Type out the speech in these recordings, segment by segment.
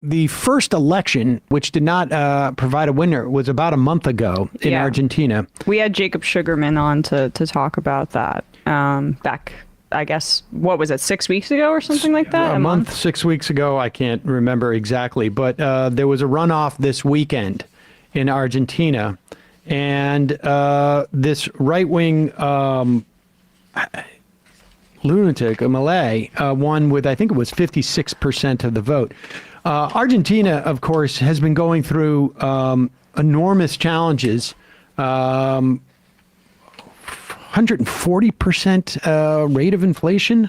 The first election, which did not provide a winner, was about a month ago in Argentina. We had Jacob Sugarman on to talk about that back, I guess, what was it, 6 weeks ago or something like that? A month, 6 weeks ago. I can't remember exactly. But there was a runoff this weekend in Argentina. And this right-wing lunatic, Milei, won with, I think it was 56% of the vote. Argentina, of course, has been going through enormous challenges. 140% rate of inflation.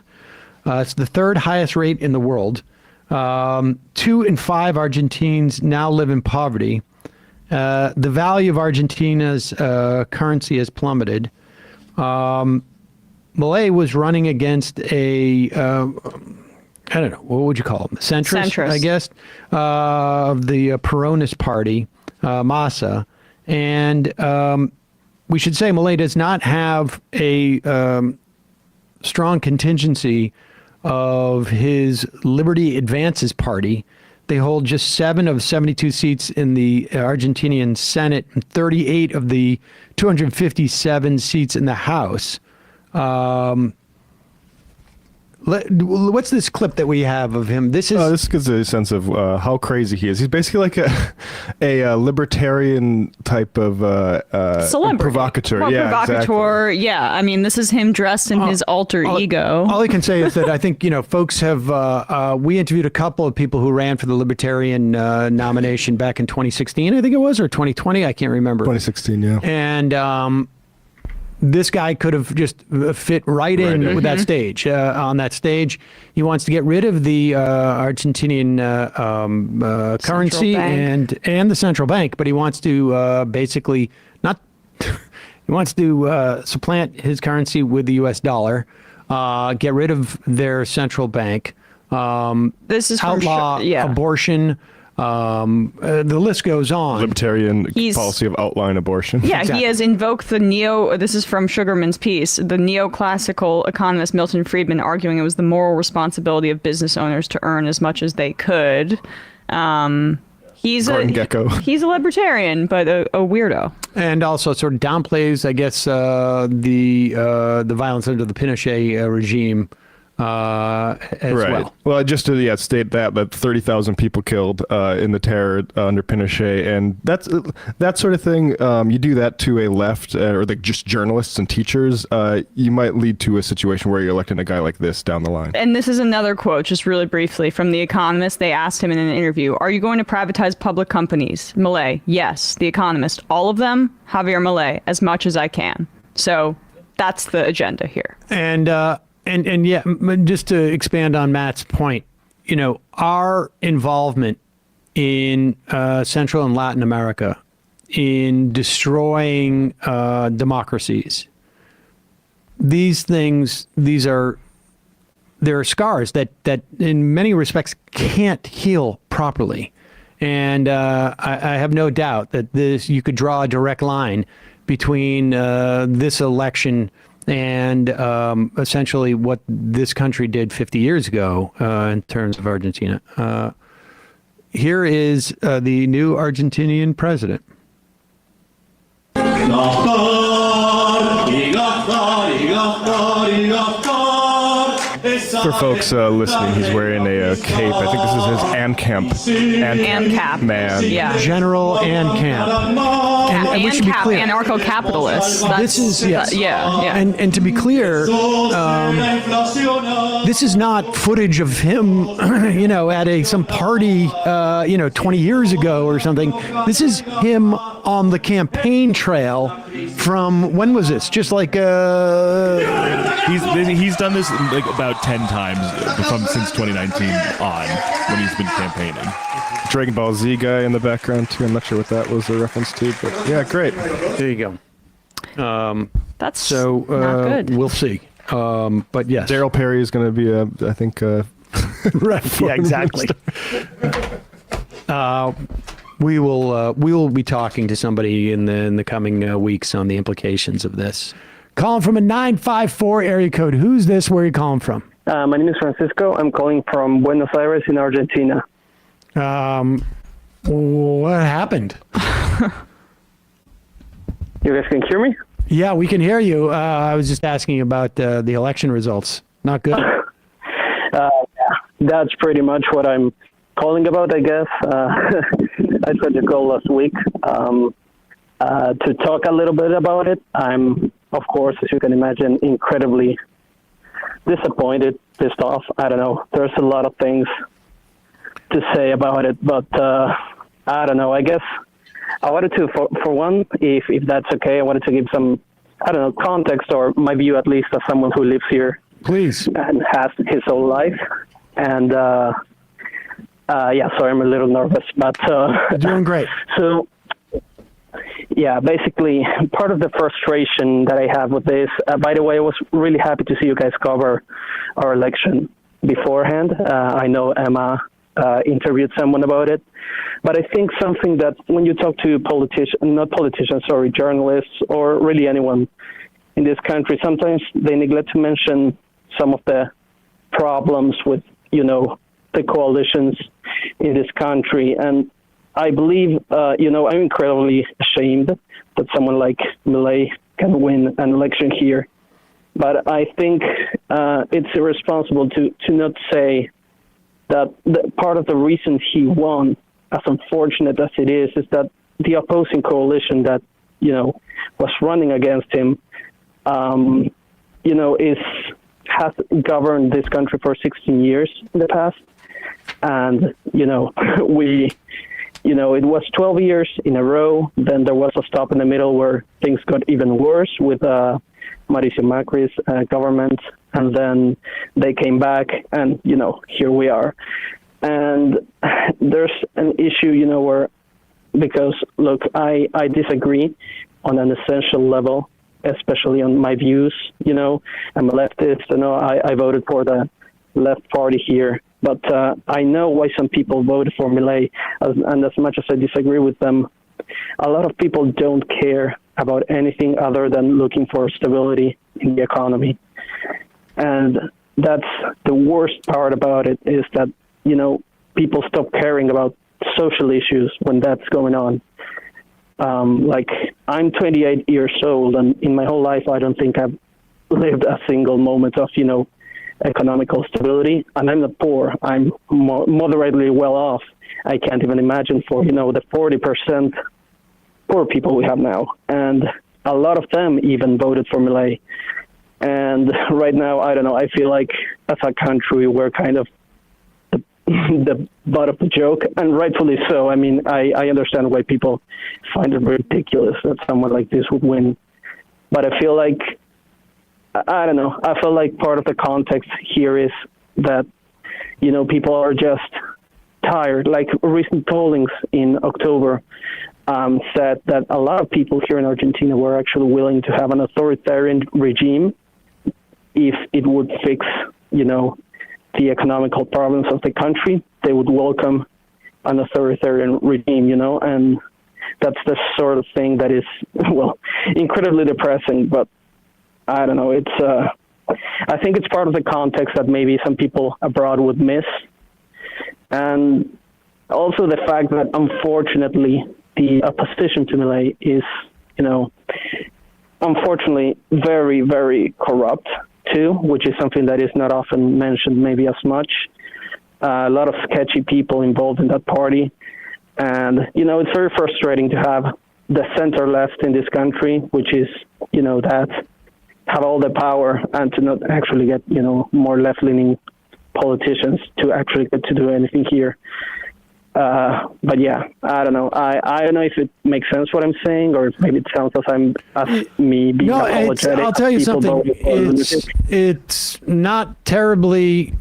It's the third highest rate in the world. 2 in 5 Argentines now live in poverty. The value of Argentina's currency has plummeted. Milei was running against a I don't know, what would you call them? Centrist, I guess, of the Peronist party, Massa. And we should say Milei does not have a strong contingency of his Liberty Advances party. They hold just 7 of 72 seats in the Argentinian Senate and 38 of the 257 seats in the House. What's this clip that we have of him? This gives a sense of how crazy he is. He's basically like a libertarian type of celebrity, provocateur. Well, provocateur. Exactly. Yeah, I mean, this is him dressed in his alter ego. All I can say is that I think folks have. We interviewed a couple of people who ran for the Libertarian nomination back in 2016, I think it was, or 2020. I can't remember. 2016, yeah. And this guy could have just fit right in with that stage. On that stage, he wants to get rid of the Argentinian currency and the central bank, but he wants to basically not. He wants to supplant his currency with the U.S. dollar, get rid of their central bank. This is outlaw abortion. The list goes on. Libertarian policy of outline abortion. Yeah, exactly. He has invoked this is from Sugarman's piece, the neoclassical economist Milton Friedman arguing it was the moral responsibility of business owners to earn as much as they could. He's a libertarian, but a weirdo. And also sort of downplays, I guess, the violence under the Pinochet regime. As well. Well, just to state that 30,000 people killed in the terror under Pinochet, and that sort of thing. You do that to a left or just journalists and teachers, you might lead to a situation where you're electing a guy like this down the line. And this is another quote, just really briefly, from The Economist. They asked him in an interview, "Are you going to privatize public companies?" Milei, "Yes." The Economist, "All of them?" Javier Milei, "As much as I can." So that's the agenda here. And yeah, just to expand on Matt's point, our involvement in Central and Latin America in destroying democracies, there are scars that in many respects can't heal properly. And I have no doubt that you could draw a direct line between this election and essentially what this country did 50 years ago in terms of Argentina. Here is the new Argentinian president. For folks listening, he's wearing a cape. I think this is his ANCAP man. Yeah. General ANCAP. And we should be clear. Anarcho-capitalist. This is, yes. Yeah. And to be clear, this is not footage of him, at some party, 20 years ago or something. This is him on the campaign trail from, when was this? Just like... He's done this like about 10 times since 2019 on, when he's been campaigning. Dragon Ball Z guy in the background too. I'm not sure what that was a reference to, but yeah, great. There you go. That's not good. We'll see. But yes, Daryl Perry is going to be I think. Right. Yeah. Exactly. We will be talking to somebody in the coming weeks on the implications of this. Calling from a 954 area code. Who's this? Where are you calling from? My name is Francisco. I'm calling from Buenos Aires in Argentina. What happened? You guys can hear me? Yeah, we can hear you. I was just asking about the election results. Not good. Yeah, that's pretty much what I'm calling about, I guess. I tried to call last week to talk a little bit about it. I'm, of course, as you can imagine, incredibly disappointed, pissed off. I don't know. There's a lot of things to say about it, but I don't know. I guess I wanted to, for one, if that's okay, I wanted to give some, I don't know, context or my view at least as someone who lives here. Please. And has his whole life. And yeah, sorry, I'm a little nervous, but You're doing great. So yeah, basically part of the frustration that I have with this, by the way, I was really happy to see you guys cover our election beforehand. I know Emma interviewed someone about it, but I think something that when you talk to journalists or really anyone in this country, sometimes they neglect to mention some of the problems with, the coalitions in this country. And I believe, I'm incredibly ashamed that someone like Milei can win an election here. But I think it's irresponsible to not say that part of the reason he won, as unfortunate as it is that the opposing coalition that, was running against him, has governed this country for 16 years in the past. And, it was 12 years in a row. Then there was a stop in the middle where things got even worse with Mauricio Macri's government. And then they came back and, here we are. And there's an issue, where, because, look, I disagree on an essential level, especially on my views. I'm a leftist. I voted for the left party here. But I know why some people voted for Milei, and as much as I disagree with them, a lot of people don't care about anything other than looking for stability in the economy. And that's the worst part about it, is that, people stop caring about social issues when that's going on. Like, I'm 28 years old, and in my whole life, I don't think I've lived a single moment of, economical stability. And I'm not poor. I'm moderately well off. I can't even imagine for, the 40% poor people we have now. And a lot of them even voted for Milei. And right now, I don't know, I feel like as a country, we're kind of the butt of the joke, and rightfully so. I mean, I understand why people find it ridiculous that someone like this would win. But I feel like, I don't know, I feel like part of the context here is that, people are just tired. Like, recent pollings in October said that a lot of people here in Argentina were actually willing to have an authoritarian regime if it would fix, the economical problems of the country. They would welcome an authoritarian regime, and that's the sort of thing that is, well, incredibly depressing. But I don't know, I think it's part of the context that maybe some people abroad would miss. And also the fact that, unfortunately, the opposition to Milei is, unfortunately, very, very corrupt too, which is something that is not often mentioned maybe as much. A lot of sketchy people involved in that party. And, it's very frustrating to have the center left in this country, which is, that have all the power, and to not actually get, more left-leaning politicians to actually get to do anything here. But yeah, I don't know. I don't know if it makes sense what I'm saying, or if maybe it sounds as me being apologetic. I'll tell you something. It's not terribly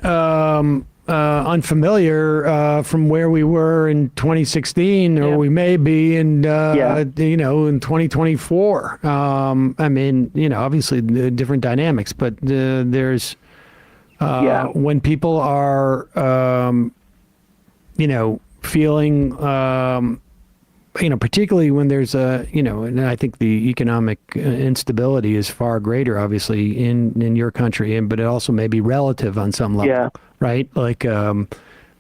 unfamiliar from where we were in 2016, or we may be in in 2024. I mean, obviously the different dynamics, but there's when people are feeling, particularly when there's and I think the economic instability is far greater, obviously, in your country, but it also may be relative on some level, right? Like,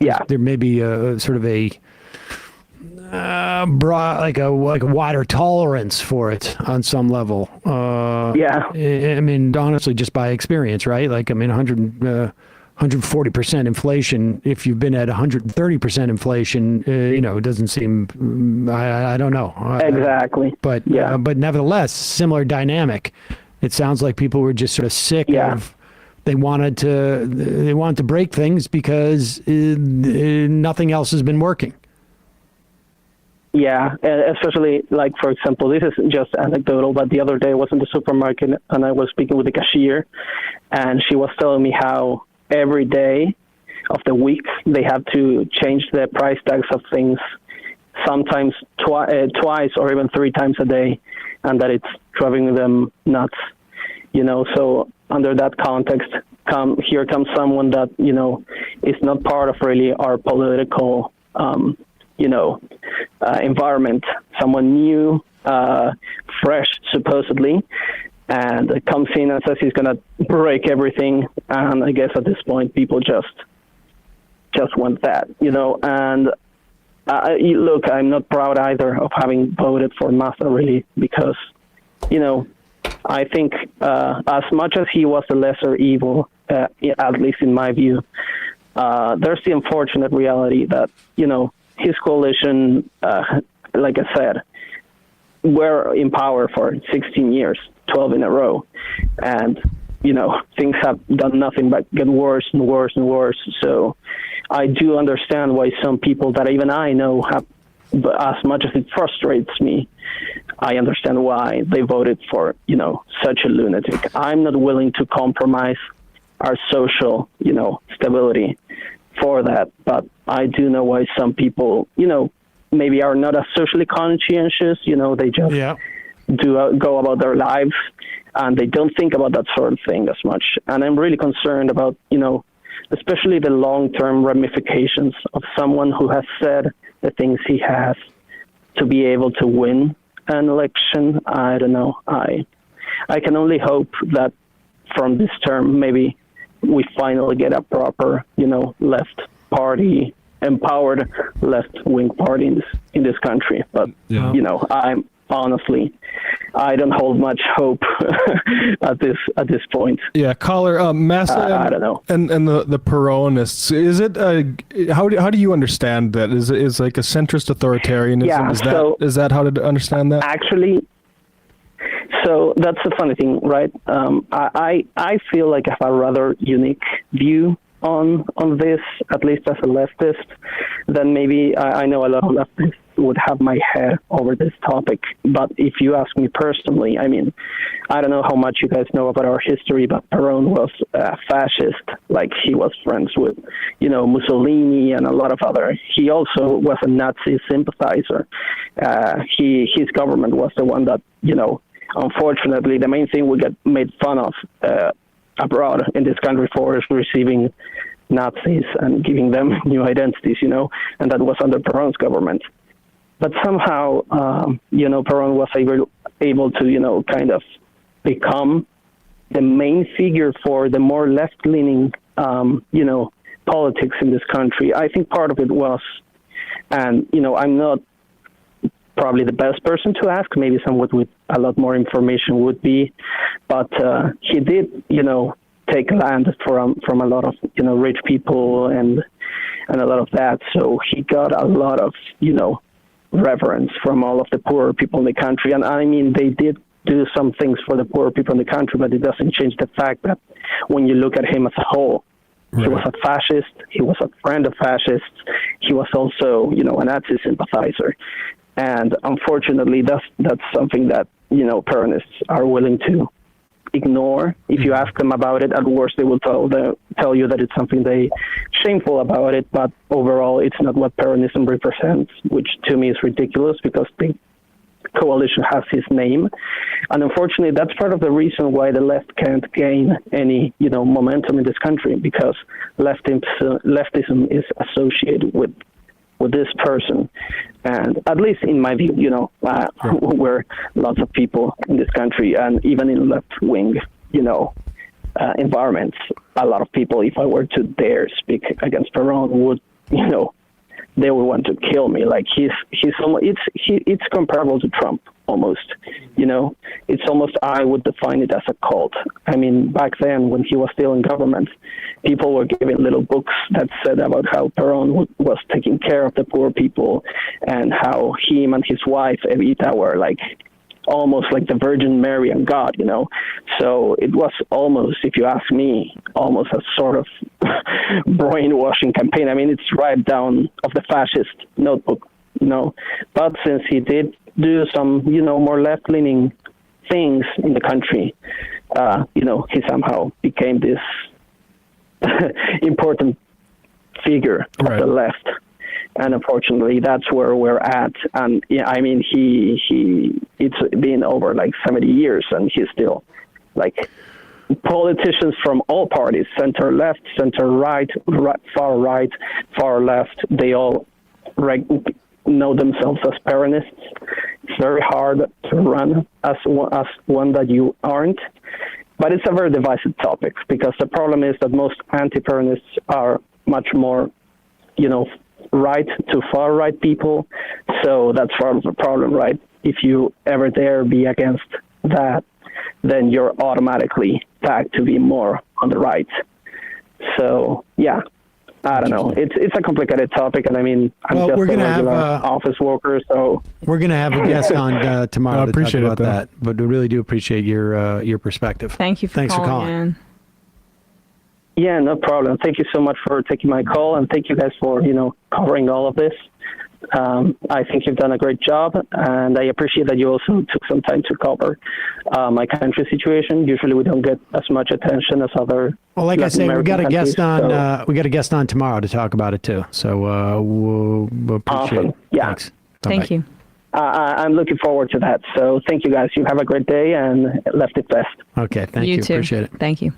there may be a sort of a broad, like a wider tolerance for it on some level. I mean, honestly, just by experience, right? Like, I mean, 140% inflation. If you've been at 130% inflation, it doesn't seem. I don't know exactly. But nevertheless, similar dynamic. It sounds like people were just sort of sick of. They wanted to break things because nothing else has been working. Yeah, especially, like, for example, this is just anecdotal, but the other day I was in the supermarket and I was speaking with the cashier, and she was telling me how every day of the week they have to change the price tags of things, sometimes twice or even 3 times a day, and that it's driving them nuts. So under that context, here comes someone that, is not part of really our political environment, someone new, fresh, supposedly, and it comes in and says he's going to break everything. And I guess at this point, people just want that, and look, I'm not proud either of having voted for Massa, really, because, I think as much as he was the lesser evil, at least in my view, there's the unfortunate reality that, his coalition, like I said, were in power for 16 years, 12 in a row. And, things have done nothing but get worse and worse and worse. So I do understand why some people that even I know have, as much as it frustrates me, I understand why they voted for, such a lunatic. I'm not willing to compromise our social, stability for that. But I do know why some people, maybe are not as socially conscientious. They just go about their lives and they don't think about that sort of thing as much. And I'm really concerned about, especially the long-term ramifications of someone who has said the things he has to be able to win an election. I don't know. I can only hope that from this term, maybe we finally get a proper, left party, empowered left-wing party in this country. But, I'm honestly, I don't hold much hope at this point. Yeah, caller, Massa, I don't know. And the Peronists, is it how do you understand that? Is like a centrist authoritarianism? Yeah, is that how to understand that? Actually, so that's the funny thing, right? I feel like I have a rather unique view on this, at least as a leftist, than maybe I know a lot of leftists would have my head over this topic. But if you ask me personally, I mean, I don't know how much you guys know about our history, but Peron was a fascist. Like, he was friends with, Mussolini and a lot of other. He also was a Nazi sympathizer. His government was the one that, unfortunately, the main thing we get made fun of abroad in this country for is receiving Nazis and giving them new identities, and that was under Peron's government. But somehow, Peron was able to, kind of become the main figure for the more left-leaning, politics in this country. I think part of it was, and, I'm not probably the best person to ask, maybe someone with a lot more information would be, but he did, take land from a lot of, rich people and a lot of that. So he got a lot of, reverence from all of the poor people in the country. And I mean, they did do some things for the poor people in the country, but it doesn't change the fact that when you look at him as a whole, right. He was a fascist, he was a friend of fascists, he was also, a Nazi sympathizer. And unfortunately, that's something that, Peronists are willing to ignore. If you ask them about it, at worst, they will tell you that it's something they shameful about it, but overall, it's not what Peronism represents, which to me is ridiculous because the coalition has his name. And unfortunately, that's part of the reason why the left can't gain any, momentum in this country, because leftism is associated with this person. And at least in my view, where lots of people in this country, and even in left-wing, environments, a lot of people, if I were to dare speak against Peron, would they would want to kill me. Like it's comparable to Trump almost. It's almost, I would define it as a cult. I mean, back then when he was still in government, people were giving little books that said about how Perón was taking care of the poor people and how him and his wife Evita were like almost like the Virgin Mary and God, So it was almost, if you ask me, almost a sort of brainwashing campaign. I mean, it's right down of the fascist notebook, But since he did do some, more left-leaning things in the country, he somehow became this important figure of the left. And unfortunately, that's where we're at. And I mean, it's been over like 70 years, and he's still like politicians from all parties, center left, center right, far right, far left. They all know themselves as Peronists. It's very hard to run as one that you aren't. But it's a very divisive topic, because the problem is that most anti-Peronists are much more, right to far right people. So that's part of the problem, right? If you ever dare be against that, then you're automatically tagged to be more on the right. So yeah, I don't know. It's a complicated topic, and I mean, I'm just a regular office worker, so we're gonna have a guest on tomorrow to talk about that. But we really do appreciate your perspective. Thank you for calling in. Yeah, no problem. Thank you so much for taking my call, and thank you guys for, covering all of this. I think you've done a great job, and I appreciate that you also took some time to cover my country situation. Usually we don't get as much attention as other. Well, like Latin I say, we got a guest on. We got a guest on tomorrow to talk about it too. So we'll appreciate awesome. it. Yeah. Thanks. Thank you. I'm looking forward to that. So thank you guys. You have a great day, and left it best. Okay. Thank you. You too. Appreciate it. Thank you.